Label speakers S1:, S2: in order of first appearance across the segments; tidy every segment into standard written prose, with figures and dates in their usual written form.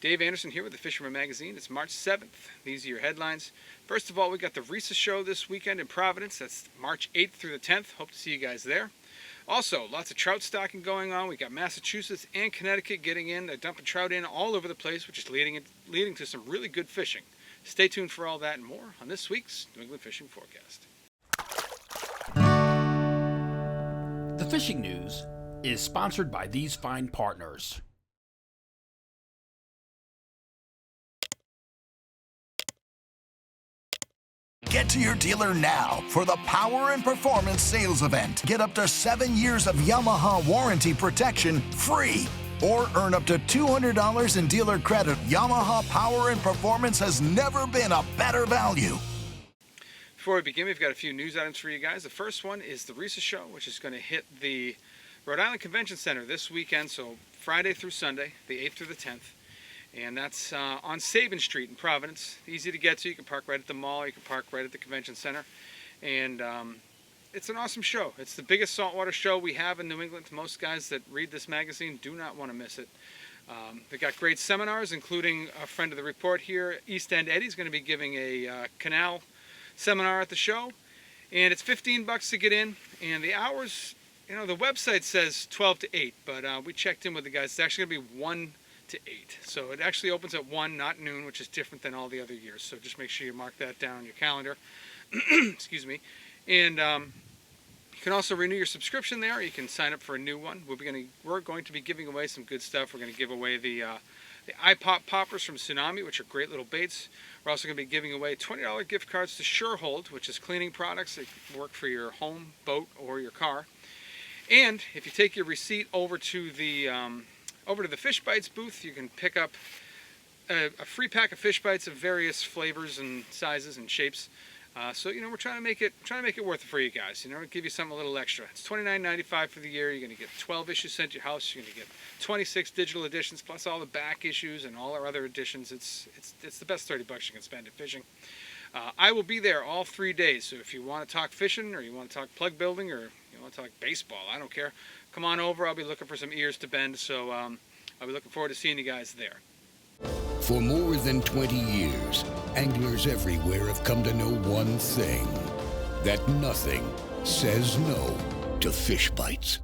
S1: Dave Anderson here with the Fisherman magazine. It's March 7th. These are your headlines. First of all, we got the RISAA Show this weekend in Providence. That's March 8th through the 10th. Hope to see you guys there. Also, lots of trout stocking going on. We got Massachusetts and Connecticut getting in. They're dumping trout in all over the place, which is leading to some really good fishing. Stay tuned for all that and more on this week's New England Fishing Forecast.
S2: The Fishing News is sponsored by these fine partners.
S3: Get to your dealer now for the Power and Performance Sales Event. Get up to 7 years of Yamaha warranty protection free. Or earn up to $200 in dealer credit. Yamaha Power and Performance has never been a better value.
S1: Before we begin, we've got a few news items for you guys. The first one is the RISAA Show, which is going to hit the Rhode Island Convention Center this weekend, so Friday through Sunday, the 8th through the 10th. And that's on Sabin Street in Providence. Easy to get to. You can park right at the mall. You can park right at the convention center. And it's an awesome show. It's the biggest saltwater show we have in New England. Most guys that read this magazine do not want to miss it. They've got great seminars, including a friend of the report here, East End Eddie's going to be giving a canal seminar at the show. And it's $15 to get in. And the hours, you know, the website says 12 to 8. But we checked in with the guys. It's actually going to be 1 to 8. So it actually opens at 1, not noon, which is different than all the other years. So just make sure you mark that down on your calendar. Excuse me. And you can also renew your subscription there. You can sign up for a new one. We're going to be giving away some good stuff. We're going to give away the IPOP Poppers from Tsunami, which are great little baits. We're also going to be giving away $20 gift cards to Shurhold, which is cleaning products that work for your home, boat, or your car. And if you take your receipt over to the FishBItes booth, you can pick up a free pack of FishBItes of various flavors and sizes and shapes. So you know, we're trying to make it worth it for you guys. You know, give you something a little extra. It's $29.95 for the year. You're going to get 12 issues sent to your house. You're going to get 26 digital editions plus all the back issues and all our other editions. It's the best $30 you can spend at fishing. I will be there all 3 days. So if you want to talk fishing, or you want to talk plug building, or you want to talk baseball, I don't care. Come on over. I'll be looking for some ears to bend. So I'll be looking forward to seeing you guys there.
S4: For more than 20 years, anglers everywhere have come to know one thing, that nothing says no to FishBItes.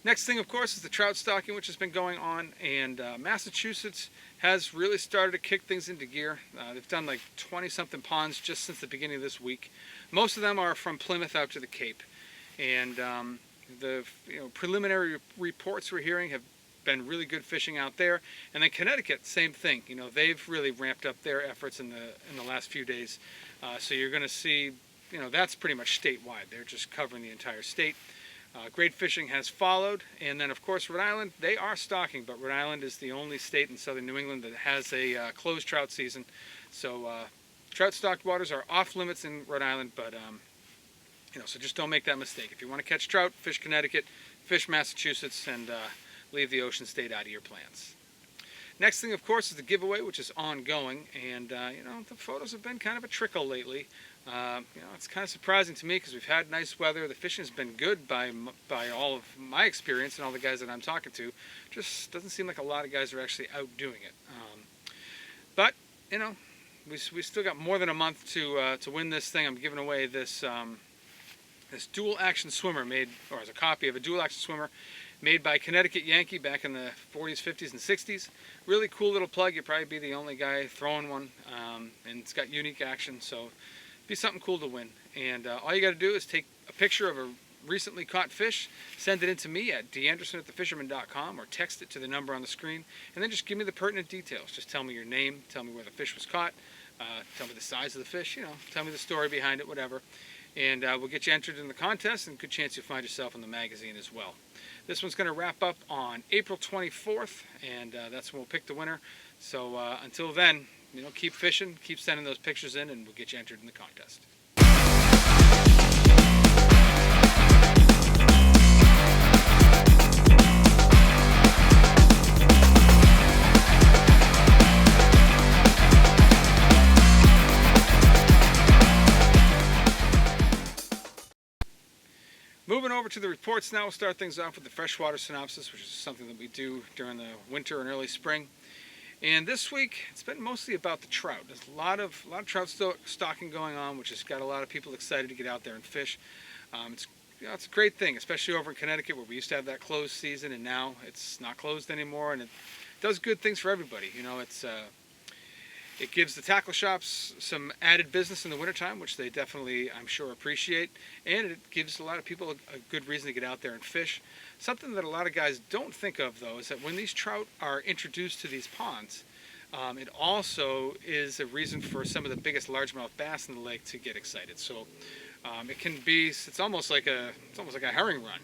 S1: Next thing, of course, is the trout stocking, which has been going on, and Massachusetts has really started to kick things into gear. They've done like 20-something ponds just since the beginning of this week. Most of them are from Plymouth out to the Cape, and the preliminary reports we're hearing have been really good fishing out there. And then Connecticut, same thing. You know, they've really ramped up their efforts in the last few days. So you're going to see, you know, that's pretty much statewide. They're just covering the entire state. Great fishing has followed. And then, of course, Rhode Island, they are stocking, but Rhode Island is the only state in southern New England that has a closed trout season. So trout stocked waters are off limits in Rhode Island, but you know, so just don't make that mistake. If you want to catch trout, fish Connecticut, fish Massachusetts, and leave the ocean state out of your plans. Next thing, of course, is the giveaway, which is ongoing, and you know, the photos have been kind of a trickle lately. You know, it's kind of surprising to me because we've had nice weather. The fishing has been good by all of my experience and all the guys that I'm talking to. Just doesn't seem like a lot of guys are actually out doing it. But you know, we still got more than a month to win this thing. I'm giving away this this dual action swimmer made, or as a copy of a dual action swimmer made by Connecticut Yankee back in the 40s, 50s, and 60s. Really cool little plug. You'll probably be the only guy throwing one, and it's got unique action, so be something cool to win. And all you got to do is take a picture of a recently caught fish, send it in to me at danderson@thefisherman.com, or text it to the number on the screen, and then just give me the pertinent details. Just tell me your name, tell me where the fish was caught, tell me the size of the fish, you know, tell me the story behind it, whatever. And we'll get you entered in the contest, and good chance you'll find yourself in the magazine as well. This one's going to wrap up on April 24th, and that's when we'll pick the winner. So until then, you know, keep fishing, keep sending those pictures in, and we'll get you entered in the contest. Moving over to the reports now, we'll start things off with the freshwater synopsis, which is something that we do during the winter and early spring. And this week, it's been mostly about the trout. There's a lot of trout stocking going on, which has got a lot of people excited to get out there and fish. It's a great thing, especially over in Connecticut, where we used to have that closed season, and now it's not closed anymore, and it does good things for everybody. It gives the tackle shops some added business in the wintertime, which they definitely, I'm sure, appreciate. And it gives a lot of people a good reason to get out there and fish. Something that a lot of guys don't think of, though, is that when these trout are introduced to these ponds, it also is a reason for some of the biggest largemouth bass in the lake to get excited. So it's almost like a herring run.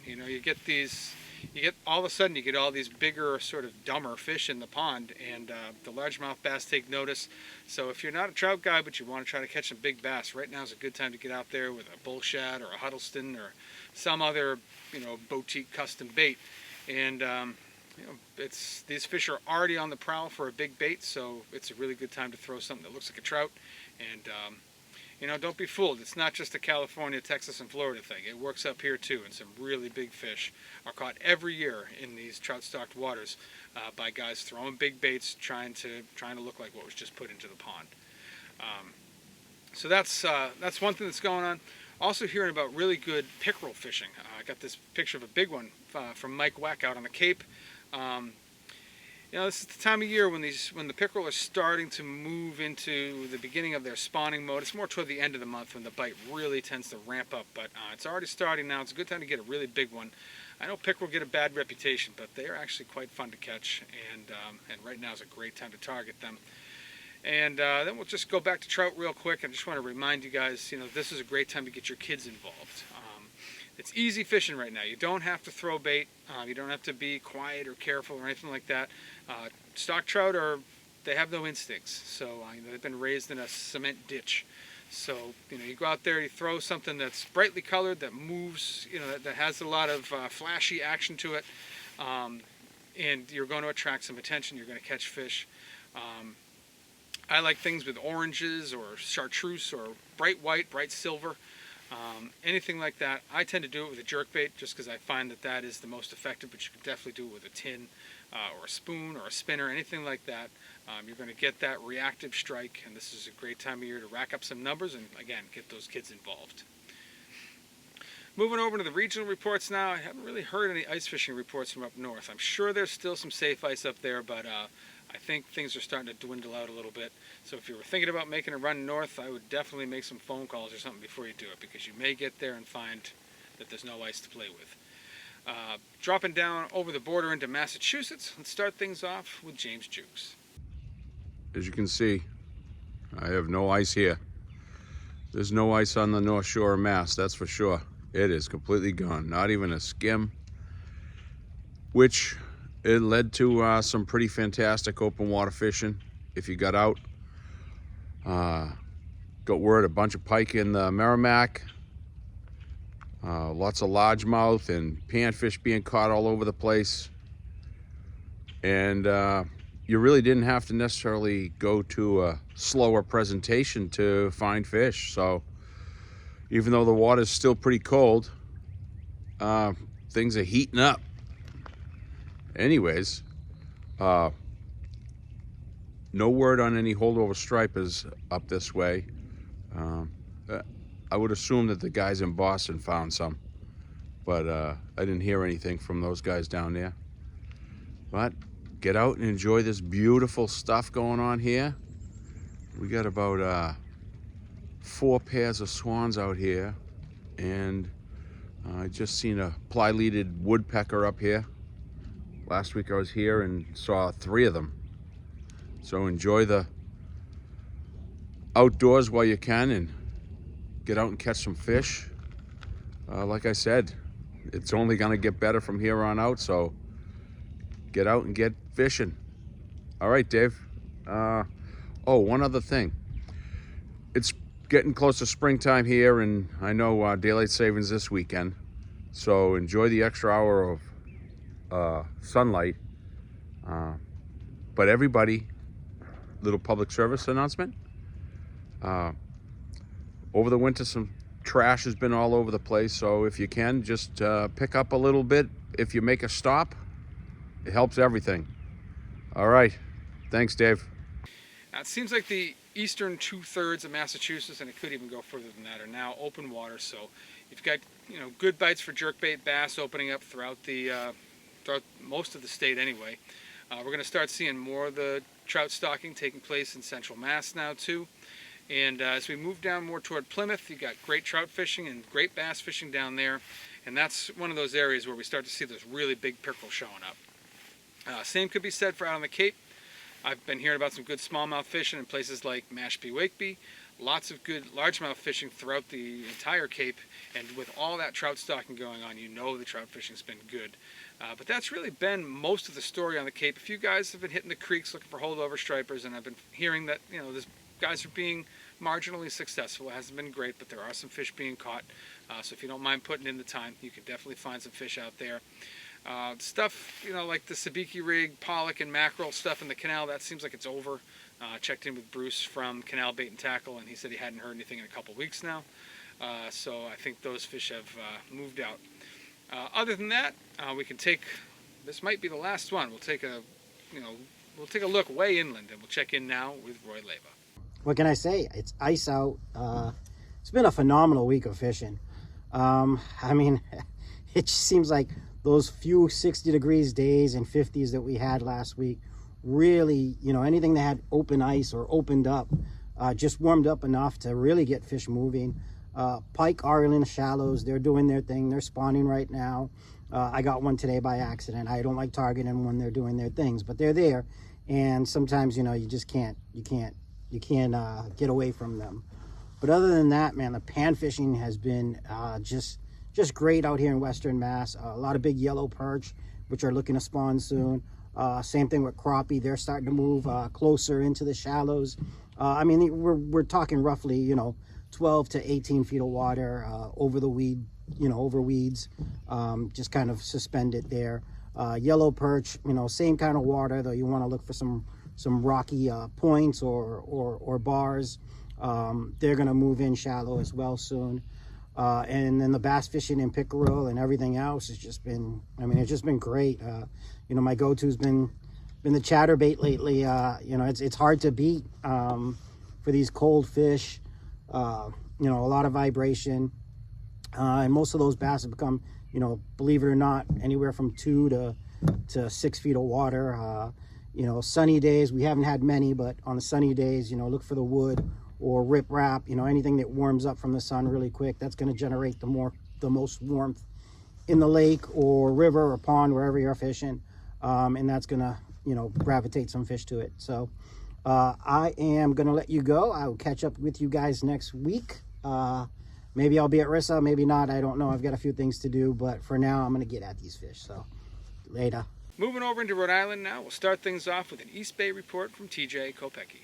S1: All of a sudden you get all these bigger, sort of dumber fish in the pond, and the largemouth bass take notice. So if you're not a trout guy but you want to try to catch some big bass, right now is a good time to get out there with a bull shad or a Huddleston or some other boutique custom bait. And these fish are already on the prowl for a big bait, so it's a really good time to throw something that looks like a trout. And don't be fooled. It's not just a California, Texas, and Florida thing. It works up here too, and some really big fish are caught every year in these trout-stocked waters by guys throwing big baits, trying to look like what was just put into the pond. So that's one thing that's going on. Also hearing about really good pickerel fishing. I got this picture of a big one from Mike Weck out on the Cape. This is the time of year when the pickerel are starting to move into the beginning of their spawning mode. It's more toward the end of the month when the bite really tends to ramp up, but it's already starting now. It's a good time to get a really big one. I know pickerel get a bad reputation, but they are actually quite fun to catch, and right now is a great time to target them. And then we'll just go back to trout real quick. I just want to remind you guys, this is a great time to get your kids involved. It's easy fishing right now. You don't have to throw bait. You don't have to be quiet or careful or anything like that. Stock trout they have no instincts. So they've been raised in a cement ditch. So you go out there, you throw something that's brightly colored, that moves, that has a lot of flashy action to it, and you're going to attract some attention. You're going to catch fish. I like things with oranges or chartreuse or bright white, bright silver. Anything like that. I tend to do it with a jerkbait just because I find that is the most effective, but you can definitely do it with a tin or a spoon or a spinner, anything like that. You're going to get that reactive strike, and this is a great time of year to rack up some numbers and, again, get those kids involved. Moving over to the regional reports now, I haven't really heard any ice fishing reports from up north. I'm sure there's still some safe ice up there, but I think things are starting to dwindle out a little bit. So if you were thinking about making a run north, I would definitely make some phone calls or something before you do it, because you may get there and find that there's no ice to play with. Dropping down over the border into Massachusetts, let's start things off with James Jewkes.
S5: As you can see, I have no ice here. There's no ice on the North Shore of Mass, that's for sure. It is completely gone, not even a skim, which it led to some pretty fantastic open water fishing if you got out. Got word a bunch of pike in the Merrimack, lots of largemouth and panfish being caught all over the place. And you really didn't have to necessarily go to a slower presentation to find fish. So even though the water's still pretty cold, things are heating up. Anyways, no word on any holdover stripers up this way. I would assume that the guys in Boston found some, but I didn't hear anything from those guys down there. But get out and enjoy this beautiful stuff going on here. We got about 4 pairs of swans out here, and I just seen a ply-leaded woodpecker up here. Last week I was here and saw 3 of them. So enjoy the outdoors while you can and get out and catch some fish. Like I said, it's only gonna get better from here on out, so get out and get fishing. All right, Dave. One other thing. It's getting close to springtime here, and I know daylight savings this weekend, so enjoy the extra hour of sunlight. But everybody, little public service announcement. Over the winter, some trash has been all over the place, so if you can, just pick up a little bit. If you make a stop, it helps everything. All right, Thanks, Dave.
S1: Now, it seems like the eastern 2/3 of Massachusetts, and it could even go further than that, are now open water. So you've got good bites for jerkbait bass opening up throughout most of the state anyway. We're going to start seeing more of the trout stocking taking place in central Mass now too. And as we move down more toward Plymouth, you got great trout fishing and great bass fishing down there. And that's one of those areas where we start to see those really big pickerel showing up. Same could be said for out on the Cape. I've been hearing about some good smallmouth fishing in places like Mashpee, Wakeby. Lots of good largemouth fishing throughout the entire Cape. And with all that trout stocking going on, the trout fishing's been good. But that's really been most of the story on the Cape. A few guys have been hitting the creeks looking for holdover stripers, and I've been hearing that, these guys are being marginally successful. It hasn't been great, but there are some fish being caught. So if you don't mind putting in the time, you can definitely find some fish out there. Stuff, like the sabiki rig, pollock and mackerel stuff in the canal, that seems like it's over. Checked in with Bruce from Canal Bait and Tackle, and he said he hadn't heard anything in a couple weeks now. So I think those fish have moved out. Other than that, we can this might be the last one. We'll take a look way inland, and we'll check in now with Roy Leyve.
S6: What can I say? It's ice out. It's been a phenomenal week of fishing. It just seems like those few 60 degrees days and 50s that we had last week really, anything that had open ice or opened up just warmed up enough to really get fish moving. Pike are in the shallows. They're doing their thing. They're spawning right now. I got one today by accident. I don't like targeting them when they're doing their things, but they're there. And sometimes, you just can't get away from them. But other than that, man, the pan fishing has been just great out here in Western Mass. A lot of big yellow perch, which are looking to spawn soon. Same thing with crappie. They're starting to move closer into the shallows. We're talking roughly, 12 to 18 feet of water over the over weeds, just kind of suspended there. Yellow perch, same kind of water, though you want to look for some rocky points or bars. They're going to move in shallow as well soon. And then the bass fishing and pickerel and everything else has just been, it's just been great. My go-to's been the chatterbait lately. It's hard to beat for these cold fish. A lot of vibration. And most of those bass have become, believe it or not, anywhere from 2 to 6 feet of water. Sunny days, we haven't had many, but on the sunny days, look for the wood or riprap, anything that warms up from the sun really quick. That's going to generate the most warmth in the lake or river or pond, wherever you're fishing. And that's going to, gravitate some fish to it. So I am going to let you go. I will catch up with you guys next week. Maybe I'll be at RISAA, maybe not. I don't know. I've got a few things to do, but for now, I'm going to get at these fish. So later.
S1: Moving over into Rhode Island now, we'll start things off with an East Bay report from TJ Kopecky.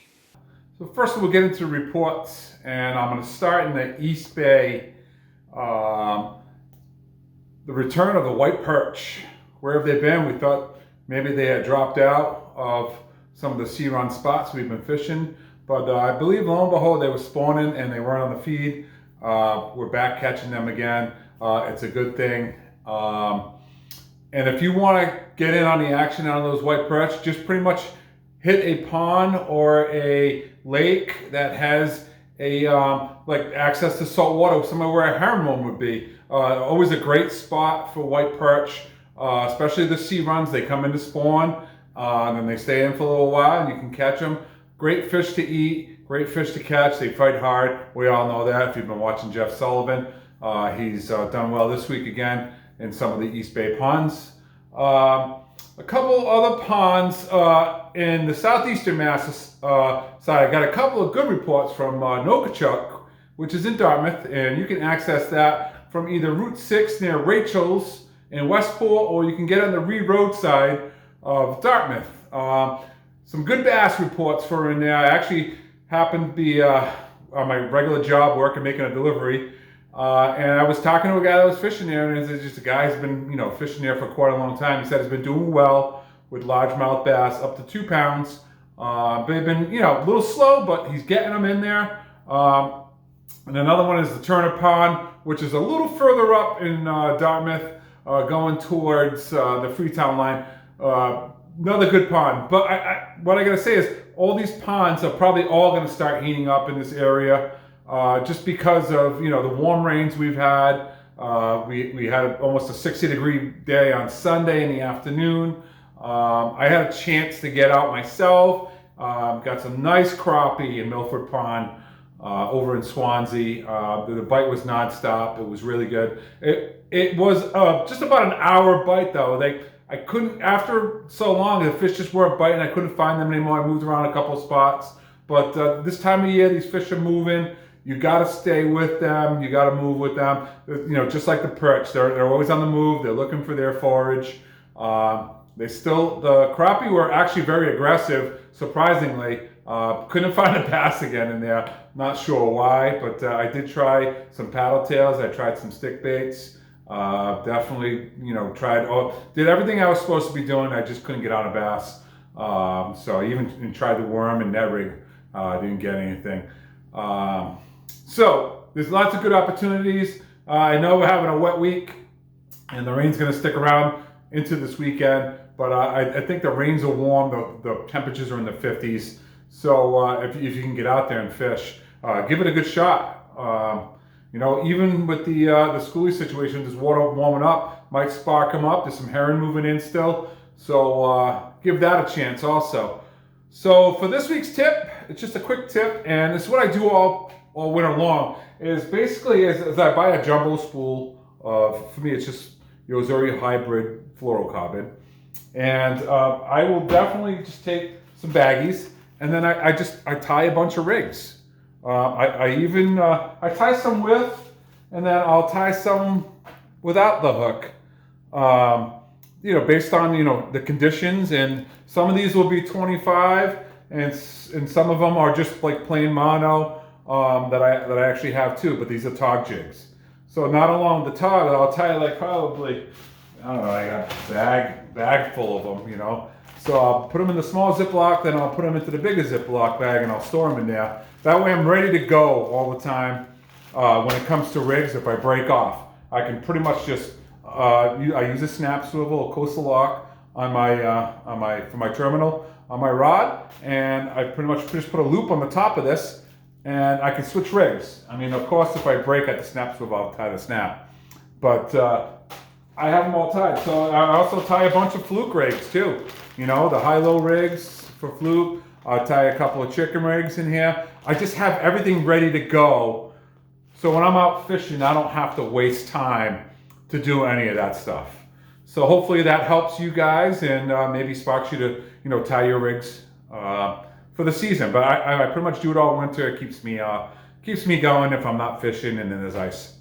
S7: So first we'll get into reports, and I'm going to start in the East Bay. The return of the white perch. Where have they been? We thought maybe they had dropped out of some of the sea run spots we've been fishing, but I believe lo and behold they were spawning and they weren't on the feed. We're back catching them again. It's a good thing. And if you want to get in on the action on those white perch, just pretty much hit a pond or a lake that has a like access to salt water, somewhere where a herring would be. Always a great spot for white perch, especially the sea runs. They come in to spawn, and then they stay in for a little while, and you can catch them. Great fish to eat, great fish to catch. They fight hard. We all know that if you've been watching Jeff Sullivan. He's done well this week again in some of the East Bay ponds. A couple other ponds in the southeastern Mass side. I got a couple of good reports from Nookachuk, which is in Dartmouth, and you can access that from either Route 6 near Rachel's in Westport, or you can get on the Reed Road side of Dartmouth. Some good bass reports for in there. I actually happened to be on my regular job working, making a delivery. And I was talking to a guy that was fishing there, and it's just a guy who's been, fishing there for quite a long time. He said he's been doing well with largemouth bass up to 2 pounds. They've been, a little slow, but he's getting them in there. And another one is the Turner Pond, which is a little further up in Dartmouth, going towards the Freetown line. another good pond. But what I gotta say is all these ponds are probably all gonna start heating up in this area, just because of the warm rains we've had. We had almost a 60-degree day on Sunday in the afternoon. I had a chance to get out myself. Got some nice crappie in Milford Pond over in Swansea. The bite was nonstop. It was really good. It was just about an hour bite though. I couldn't, after so long, the fish just weren't biting. I couldn't find them anymore. I moved around a couple spots. But this time of year, these fish are moving. You got to stay with them. You got to move with them. Just like the perch, they're always on the move. They're looking for their forage. The crappie were actually very aggressive, surprisingly. Couldn't find a bass again in there. Not sure why, but I did try some paddle tails. I tried some stick baits. Definitely, did everything I was supposed to be doing. I just couldn't get on a bass. So I even tried the worm and net rig. Didn't get anything. So there's lots of good opportunities. I know we're having a wet week and the rain's going to stick around into this weekend, but I think the rains are warm. The temperatures are in the 50s. So if you can get out there and fish, give it a good shot. Even with the schoolie situation, this water warming up might spark them up. There's some herring moving in still. So give that a chance also. So for this week's tip, it's just a quick tip, and it's what I do all winter long, is basically as I buy a jumbo spool. For me, it's just Yozuri hybrid fluorocarbon. And I will definitely just take some baggies, and then I tie a bunch of rigs. I tie some with, and then I'll tie some without the hook. Based on the conditions, and some of these will be 25, and some of them are just like plain mono that I actually have too. But these are tog jigs. So not along the tog, I'll tie like probably, I don't know, I got a bag full of them, So I'll put them in the small Ziploc, then I'll put them into the bigger Ziploc bag, and I'll store them in there. That way I'm ready to go all the time. When it comes to rigs, if I break off, I can pretty much just I use a snap swivel, a coastal lock for my terminal on my rod, and I pretty much just put a loop on the top of this, and I can switch rigs. I mean, of course, if I break at the snap swivel, I'll tie the snap, but I have them all tied. So I also tie a bunch of fluke rigs too. The high-low rigs for fluke. I'll tie a couple of chicken rigs in here. I just have everything ready to go. So when I'm out fishing, I don't have to waste time to do any of that stuff. So hopefully that helps you guys and maybe sparks you to tie your rigs for the season. But I pretty much do it all winter. It keeps me going if I'm not fishing and then there's ice.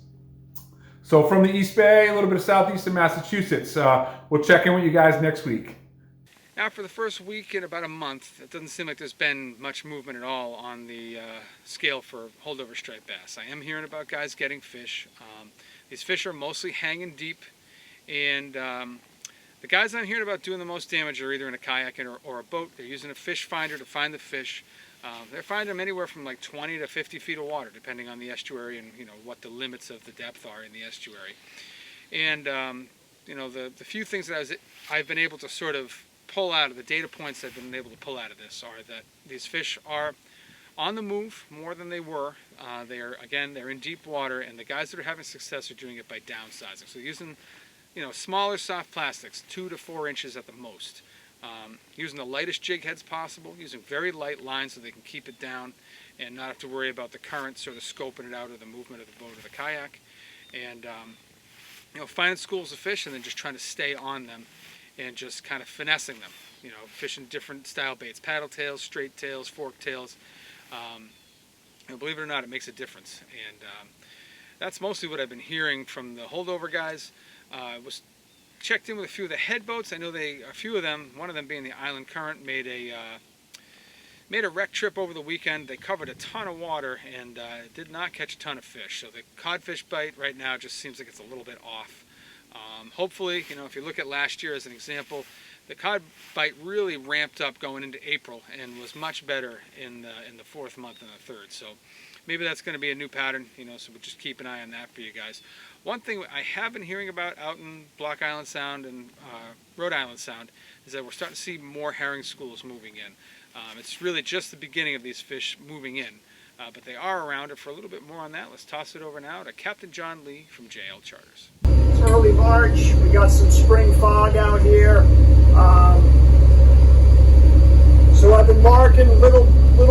S7: So from the East Bay, a little bit of southeastern Massachusetts, we'll check in with you guys next week.
S1: Now for the first week in about a month, it doesn't seem like there's been much movement at all on the scale for holdover striped bass. I am hearing about guys getting fish. These fish are mostly hanging deep, and the guys I'm hearing about doing the most damage are either in a kayak or a boat. They're using a fish finder to find the fish. They're finding them anywhere from like 20 to 50 feet of water, depending on the estuary and what the limits of the depth are in the estuary. And the few things that I've been able to sort of pull out of the data points I've been able to pull out of this are that these fish are on the move more than they were. They're in deep water, and the guys that are having success are doing it by downsizing. So using, smaller soft plastics, 2 to 4 inches at the most. Using the lightest jig heads possible, using very light lines so they can keep it down and not have to worry about the currents or the scoping it out or the movement of the boat or the kayak. And, finding schools of fish and then just trying to stay on them and just kind of finessing them, fishing different style baits, paddle tails, straight tails, fork tails. Believe it or not, it makes a difference. And that's mostly what I've been hearing from the holdover guys. I was checked in with a few of the head boats. I know a few of them, one of them being the Island Current, made a wreck trip over the weekend. They covered a ton of water and did not catch a ton of fish. So the codfish bite right now just seems like it's a little bit off. Hopefully, if you look at last year as an example, the cod bite really ramped up going into April and was much better in the fourth month and the third. So maybe that's going to be a new pattern, so we'll just keep an eye on that for you guys. One thing I have been hearing about out in Block Island Sound and Rhode Island Sound is that we're starting to see more herring schools moving in. It's really just the beginning of these fish moving in, but they are around. And for a little bit more on that, let's toss it over now to Captain John Lee from JL Charters.
S8: It's early March. We got some spring fog out here. So I've been marking little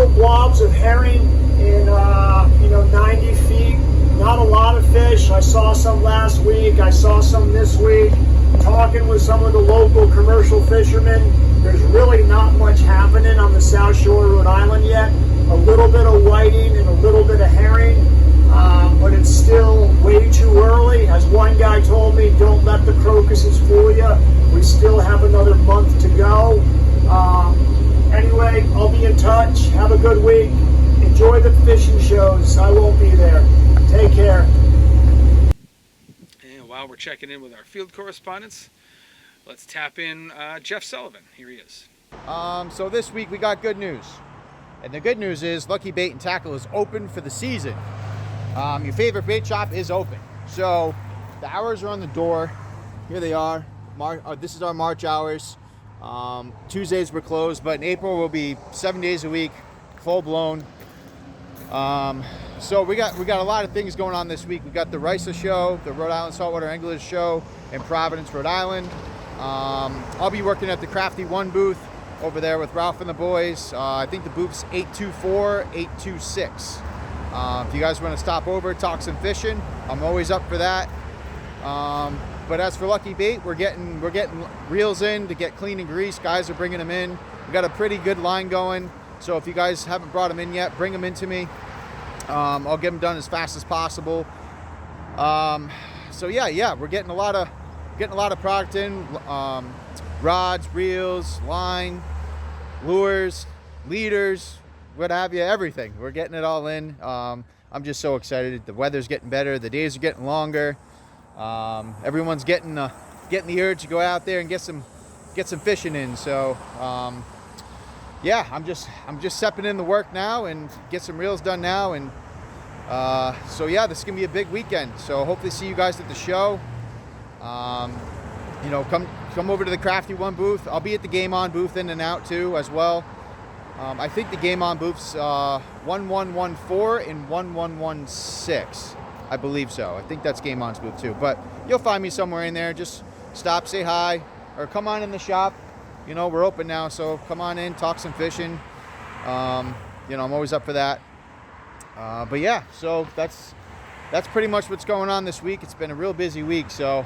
S8: blobs of herring in 90 feet. Not a lot of fish. I saw some last week. I saw some this week. Talking with some of the local commercial fishermen, there's really not much happening on the South Shore of Rhode Island yet. A little bit of whiting and a little bit of herring, but it's still way too early. As one guy told me, don't let the crocuses fool you. We still have another month to go. Anyway, I'll be in touch. Have a good week. Enjoy the fishing shows. I won't be there. Take care.
S1: And while we're checking in with our field correspondents, let's tap in Jeff Sullivan. Here he is.
S9: So this week we got good news. And the good news is Lucky Bait and Tackle is open for the season. Your favorite bait shop is open. So the hours are on the door. Here they are. This is our March hours. Tuesdays we're closed, but in April we'll be 7 days a week, full blown. So we got a lot of things going on this week. We got the RISAA Show, the Rhode Island Saltwater Anglers Show in Providence, Rhode Island. I'll be working at the Crafty One booth over there with Ralph and the boys. I think the booth's 824, 826. If you guys want to stop over, talk some fishing, I'm always up for that. But as for Lucky Bait, we're getting reels in to get clean and grease. Guys are bringing them in. We got a pretty good line going. So if you guys haven't brought them in yet, bring them into me. I'll get them done as fast as possible. So yeah, we're getting a lot of product in. Rods, reels, line, lures, leaders, what have you, everything. We're getting it all in. I'm just so excited. The weather's getting better. The days are getting longer. Everyone's getting the urge to go out there and get some fishing in. So yeah, I'm just stepping in the work now and get some reels done now. And so yeah, this is gonna be a big weekend. So hopefully see you guys at the show. Come over to the Crafty One booth. I'll be at the Game On booth in and out too as well. I think the Game On booth's 1114 and 1116. I believe so. I think that's Game On's booth too. But you'll find me somewhere in there. Just stop, say hi, or come on in the shop. We're open now, so come on in, talk some fishing. I'm always up for that. But yeah, so that's pretty much what's going on this week. It's been a real busy week, so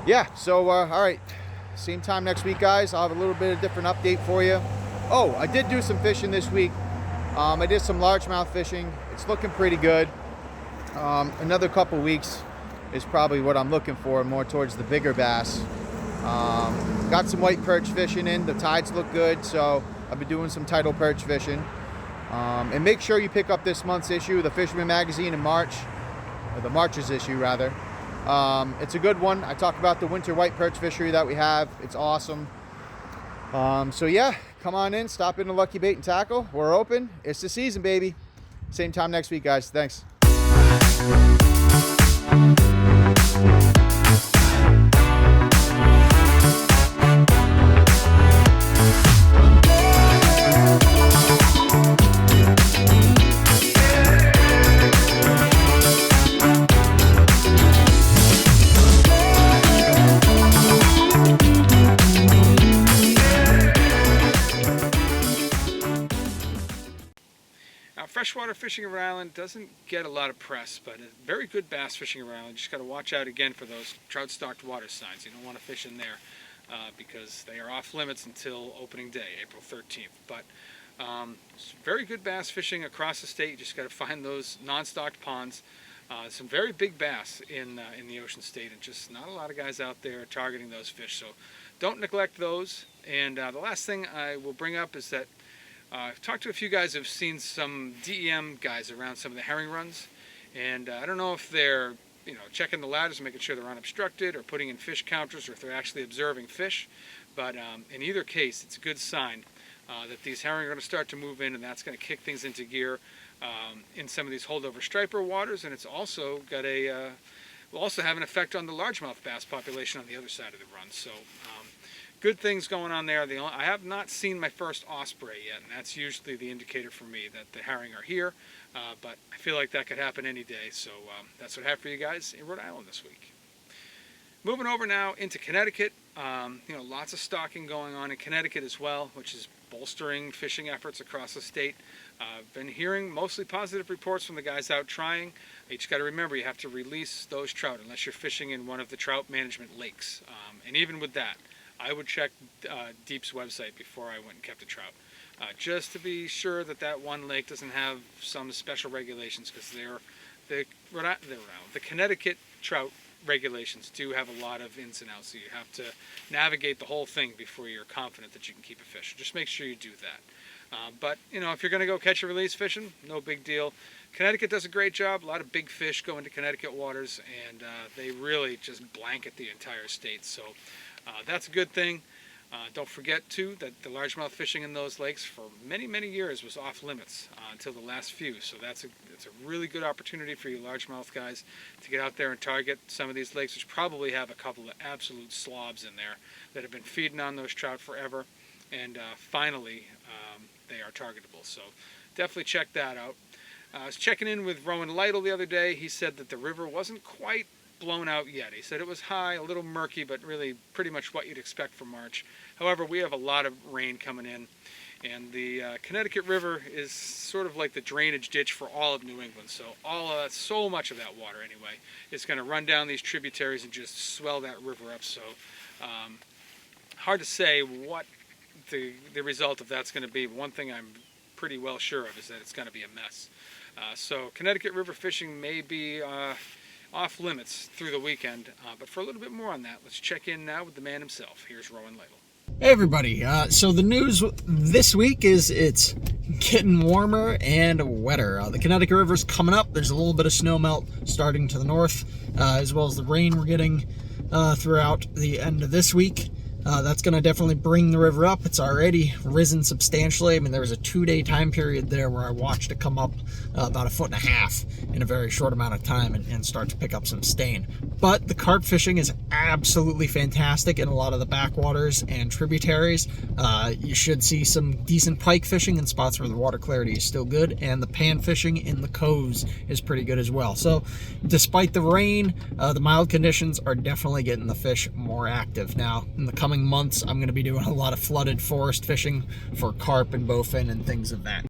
S9: yeah. So all right, same time next week, guys. I'll have a little bit of different update for you. Oh, I did do some fishing this week. I did some largemouth fishing. It's looking pretty good. Another couple weeks is probably what I'm looking for, more towards the bigger bass. Got some white perch fishing in. The tides look good, so I've been doing some tidal perch fishing. And make sure you pick up this month's issue of the Fisherman magazine in March, or the March's issue rather. It's a good one. I talk about the winter white perch fishery that we have. It's awesome. So yeah, come on in, stop into Lucky Bait and Tackle. We're open. It's the season, baby. Same time next week, guys. Thanks.
S1: Freshwater fishing around Rhode Island doesn't get a lot of press, but very good bass fishing around. You just got to watch out again for those trout-stocked water signs. You don't want to fish in there because they are off limits until opening day, April 13th. But very good bass fishing across the state. You just got to find those non-stocked ponds. Some very big bass in the Ocean State, and just not a lot of guys out there targeting those fish. So don't neglect those. And the last thing I will bring up is that I've talked to a few guys who've seen some DEM guys around some of the herring runs, and I don't know if they're checking the ladders, making sure they're unobstructed, or putting in fish counters, or if they're actually observing fish. But in either case, it's a good sign that these herring are going to start to move in, and that's going to kick things into gear in some of these holdover striper waters. And it's also got will also have an effect on the largemouth bass population on the other side of the run. So good things going on there. I have not seen my first osprey yet, and that's usually the indicator for me that the herring are here. But I feel like that could happen any day. So that's what I have for you guys in Rhode Island this week. Moving over now into Connecticut, lots of stocking going on in Connecticut as well, which is bolstering fishing efforts across the state. I've been hearing mostly positive reports from the guys out trying. You just got to remember, you have to release those trout unless you're fishing in one of the trout management lakes. And even with that, I would check Deep's website before I went and kept a trout, just to be sure that that one lake doesn't have some special regulations, because the Connecticut trout regulations do have a lot of ins and outs, so you have to navigate the whole thing before you're confident that you can keep a fish. Just make sure you do that. But if you're going to go catch and release fishing, no big deal. Connecticut does a great job. A lot of big fish go into Connecticut waters, and they really just blanket the entire state. So that's a good thing. Don't forget, too, that the largemouth fishing in those lakes for many, many years was off limits until the last few. So it's a really good opportunity for you largemouth guys to get out there and target some of these lakes, which probably have a couple of absolute slobs in there that have been feeding on those trout forever. And finally, they are targetable. So definitely check that out. I was checking in with Rowan Lytle the other day. He said that the river wasn't quite blown out yet. He said it was high, a little murky, but really pretty much what you'd expect for March. However, we have a lot of rain coming in, and the Connecticut River is sort of like the drainage ditch for all of New England. So so much of that water anyway is going to run down these tributaries and just swell that river up. So hard to say what the result of that's going to be. One thing I'm pretty well sure of is that it's going to be a mess. So Connecticut River fishing may be off limits through the weekend, but for a little bit more on that, let's check in now with the man himself. Here's Rowan Lytle.
S10: Hey everybody, so the news this week is it's getting warmer and wetter. The Connecticut River's coming up. There's a little bit of snow melt starting to the north, as well as the rain we're getting throughout the end of this week. That's going to definitely bring the river up. It's already risen substantially. I mean, there was a 2-day time period there where I watched it come up about 1.5 feet in a very short amount of time and start to pick up some stain. But the carp fishing is absolutely fantastic in a lot of the backwaters and tributaries. You should see some decent pike fishing in spots where the water clarity is still good, and the pan fishing in the coves is pretty good as well. So despite the rain, the mild conditions are definitely getting the fish more active. Now, in the coming months, I'm going to be doing a lot of flooded forest fishing for carp and bowfin and things of that.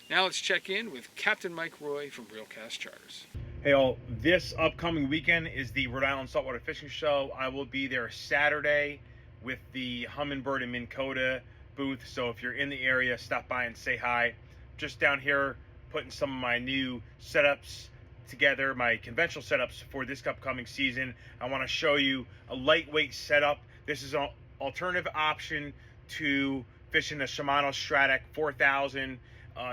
S1: Now let's check in with Captain Mike Roy from Real Cast Charters.
S11: Hey all, this upcoming weekend is the Rhode Island Saltwater Fishing Show. I will be there Saturday with the Humminbird and Minn Kota booth. So if you're in the area, stop by and say hi. Just down here putting some of my new setups together, my conventional setups for this upcoming season. I want to show you a lightweight setup. This is an alternative option to fishing a Shimano Stratac 4000.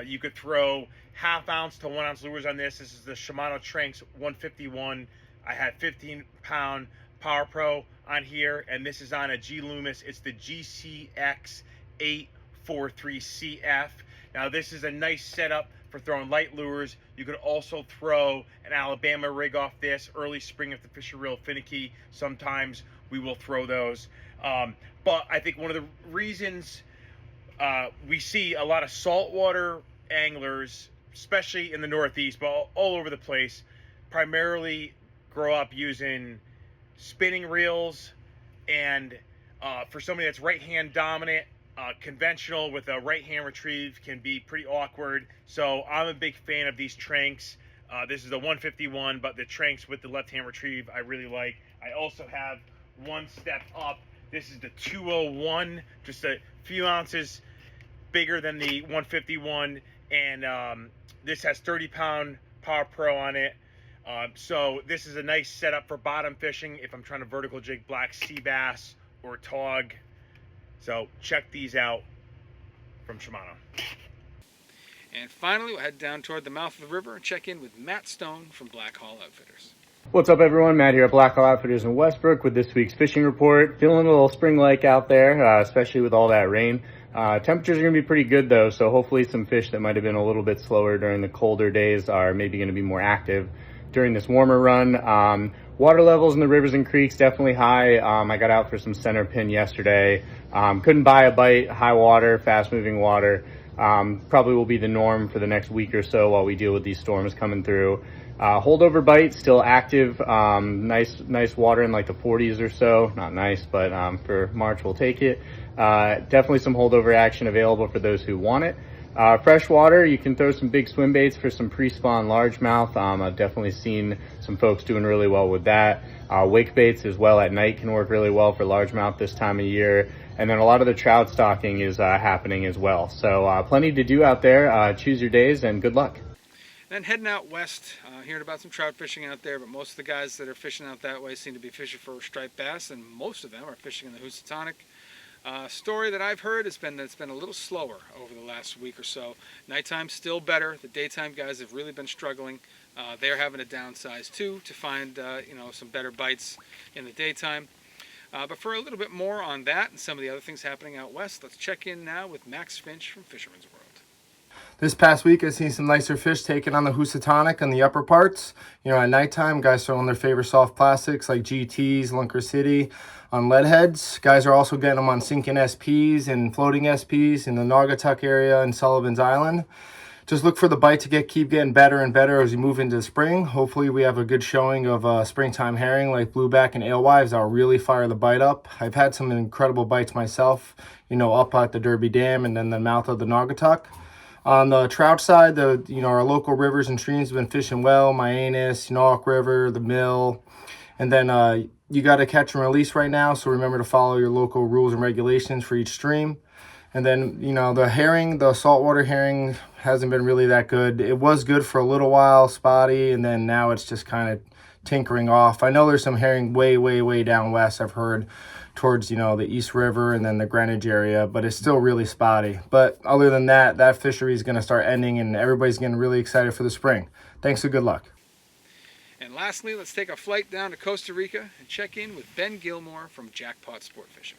S11: You could throw 1/2 ounce to 1 ounce lures on this. This is the Shimano Tranx 151. I had 15-pound Power Pro on here, and this is on a G Loomis. It's the GCX 843CF. Now this is a nice setup for throwing light lures. You could also throw an Alabama rig off this early spring if the fish are real finicky. Sometimes we will throw those. But I think one of the reasons we see a lot of saltwater anglers, especially in the Northeast, but all over the place, primarily grow up using spinning reels. And for somebody that's right-hand dominant, conventional with a right-hand retrieve can be pretty awkward. So I'm a big fan of these Tranx. This is the 151, but the Tranx with the left-hand retrieve I really like. I also have one step up. This is the 201, just a few ounces bigger than the 151, and this has 30-pound Power Pro on it. So this is a nice setup for bottom fishing if I'm trying to vertical jig black sea bass or tog. So check these out from Shimano.
S1: And finally, we'll head down toward the mouth of the river and check in with Matt Stone from Black Hall Outfitters.
S12: What's up, everyone? Matt here at Blackhawk Outfitters in Westbrook with this week's fishing report. Feeling a little spring-like out there, especially with all that rain. Temperatures are going to be pretty good, though, so hopefully some fish that might have been a little bit slower during the colder days are maybe going to be more active during this warmer run. Water levels in the rivers and creeks definitely high. I got out for some center pin yesterday. Couldn't buy a bite. High water, fast-moving water. Probably will be the norm for the next week or so while we deal with these storms coming through. Holdover bite still active. Nice water in like the 40s or so. Not nice, but for March we'll take it. Definitely some holdover action available for those who want it. Freshwater, you can throw some big swim baits for some pre-spawn largemouth. I've definitely seen some folks doing really well with that. Wake baits as well at night can work really well for largemouth this time of year. And then a lot of the trout stocking is happening as well. So plenty to do out there. Choose your days and good luck.
S1: Then heading out west, hearing about some trout fishing out there, but most of the guys that are fishing out that way seem to be fishing for striped bass, and most of them are fishing in the Housatonic. Story that I've heard has been that it's been a little slower over the last week or so. Nighttime still better. The daytime guys have really been struggling. They're having to downsize too to find some better bites in the daytime. But for a little bit more on that and some of the other things happening out west, let's check in now with Max Finch from Fisherman's World.
S13: This past week, I've seen some nicer fish taken on the Housatonic and the upper parts. At nighttime, guys throwing their favorite soft plastics like GTs, Lunker City on lead heads. Guys are also getting them on sinking SPs and floating SPs in the Naugatuck area and Sullivan's Island. Just look for the bite to keep getting better and better as we move into spring. Hopefully we have a good showing of springtime herring like blueback and alewives that'll really fire the bite up. I've had some incredible bites myself, up at the Derby Dam and then the mouth of the Naugatuck. On the trout side, our local rivers and streams have been fishing well. Myanus, Norwalk River, the Mill. And then you got to catch and release right now, so remember to follow your local rules and regulations for each stream. And then, the herring, the saltwater herring hasn't been really that good. It was good for a little while, spotty, and then now it's just kind of tinkering off. I know there's some herring way, way, way down west, I've heard, towards, the East River and then the Greenwich area, but it's still really spotty. But other than that, that fishery is going to start ending and everybody's getting really excited for the spring. Thanks and good luck.
S1: And lastly, let's take a flight down to Costa Rica and check in with Ben Gilmour from Jackpot Sport Fishing.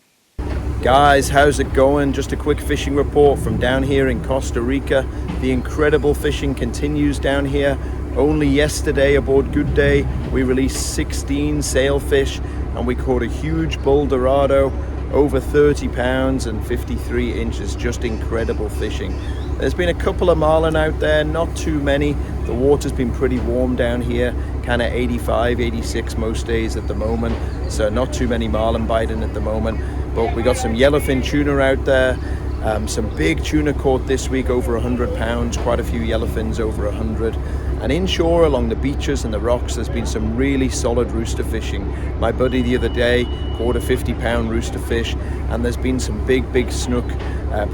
S14: Guys, how's it going? Just a quick fishing report from down here in Costa Rica. The incredible fishing continues down here. Only yesterday aboard Good Day, we released 16 sailfish and we caught a huge bull dorado, over 30 pounds and 53 inches. Just incredible fishing. There's been a couple of marlin out there, not too many. The water's been pretty warm down here, kind of 85, 86 most days at the moment. So not too many marlin biting at the moment. But we got some yellowfin tuna out there. Some big tuna caught this week, over 100 pounds, quite a few yellowfins over 100. And inshore along the beaches and the rocks, there's been some really solid rooster fishing. My buddy the other day caught a 50-pound rooster fish, and there's been some big snook.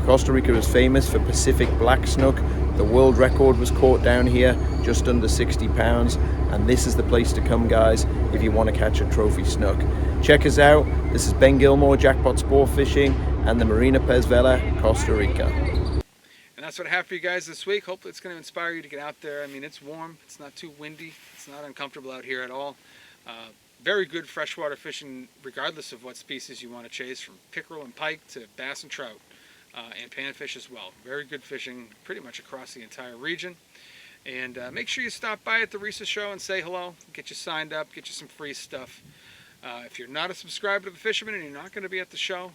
S14: Costa Rica is famous for Pacific black snook. The world record was caught down here, just under 60 pounds. And this is the place to come, guys, if you want to catch a trophy snook. Check us out. This is Ben Gilmour, Jackpot Sport Fishing, and the Marina Pez Vela, Costa Rica.
S1: And that's what I have for you guys this week. Hopefully it's going to inspire you to get out there. I mean, it's warm. It's not too windy. It's not uncomfortable out here at all. Very good freshwater fishing, regardless of what species you want to chase, from pickerel and pike to bass and trout, and panfish as well. Very good fishing pretty much across the entire region. And make sure you stop by at the RISAA Show and say hello. Get you signed up, get you some free stuff. If you're not a subscriber to the Fisherman and you're not going to be at the show,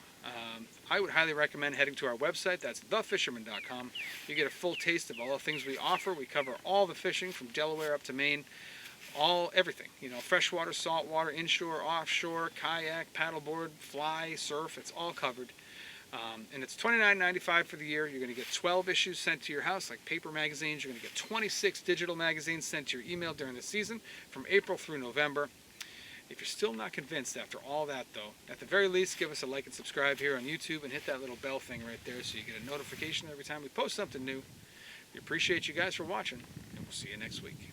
S1: I would highly recommend heading to our website. That's thefisherman.com. You get a full taste of all the things we offer. We cover all the fishing from Delaware up to Maine, everything. Freshwater, saltwater, inshore, offshore, kayak, paddleboard, fly, surf. It's all covered. And it's $29.95 for the year. You're going to get 12 issues sent to your house, like paper magazines. You're going to get 26 digital magazines sent to your email during the season from April through November. If you're still not convinced after all that, though, at the very least, give us a like and subscribe here on YouTube and hit that little bell thing right there so you get a notification every time we post something new. We appreciate you guys for watching, and we'll see you next week.